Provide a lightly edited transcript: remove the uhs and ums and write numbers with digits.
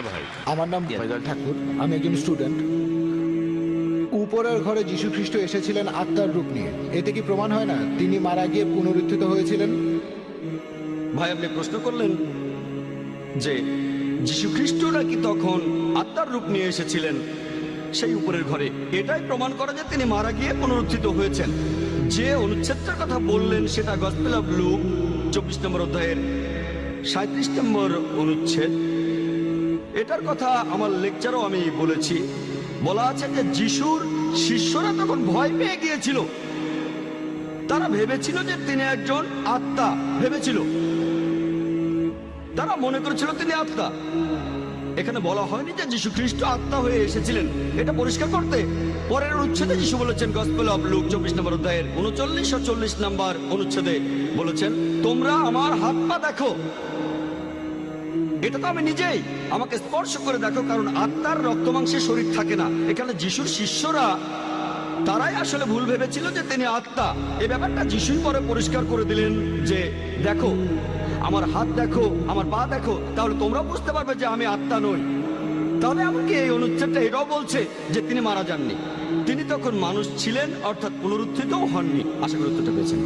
ভাই, আমার নাম ফয়জাল ঠাকুর, আমি একজন স্টুডেন্ট। উপরের ঘরে যীশু খ্রিস্ট এসেছিলেন আত্মার রূপ নিয়ে, এতে কি প্রমাণ হয় না তিনি মারা গিয়ে পুনরুত্থিত হয়েছিলেন? ভাই, আপনি প্রশ্ন করলেন যে যীশু খ্রিস্ট নাকি তখন আত্মার রূপ নিয়ে এসেছিলেন সেই উপরের ঘরে। এটাই প্রমাণ করে যে তিনি মারা গিয়ে পুনরুত্থিত হয়েছেন। যে অনুচ্ছেদটার কথা বললেন সেটা গসপেল অফ লুক 24 নম্বর অধ্যায়ের 37 নম্বর অনুচ্ছেদ। এটার কথা আমার লেকচারও আমি বলেছি। বলা আছে যে যিশুর শিষ্যরা তখন ভয় পেয়ে গিয়েছিল। তারা ভেবেছিল যে তিনি একজন আত্মা, ভেবেছিল, তারা মনে করেছিল তিনি আত্মা। এখানে বলা হয়নি যে যীশু খ্রিস্ট আত্মা হয়ে এসেছিলেন, এটা পরিষ্কার করতে পরের অনুচ্ছেদে যীশু বলেছেন, গসপেল অফ লুক 24 নম্বর অধ্যায়ের 39 ও 40 নম্বর অনুচ্ছেদে বলেছেন, তোমরা আমার হাত পা দেখো। এটা তো আমি নিজেই, আমাকে স্পর্শ করে দেখো, কারণ আত্মার রক্ত মাংসে শরীর থাকে না। এখানে যিশুর শিষ্যরা তারাই আসলে ভুল ভেবেছিল যে তিনি আত্মা। এই ব্যাপারটা যিশুই পরে পরিষ্কার করে দিলেন যে দেখো, আমার হাত দেখো, আমার পা দেখো, তাহলে তোমরা বুঝতে পারবে যে আমি আত্মা নই। তাহলে এমনকি এই অনুচ্ছেদটা এটাও বলছে যে তিনি মারা যাননি, তিনি তখন মানুষ ছিলেন, অর্থাৎ পুনরুত্থিতও হননি। আশা করি উত্তরটা পেয়েছেন।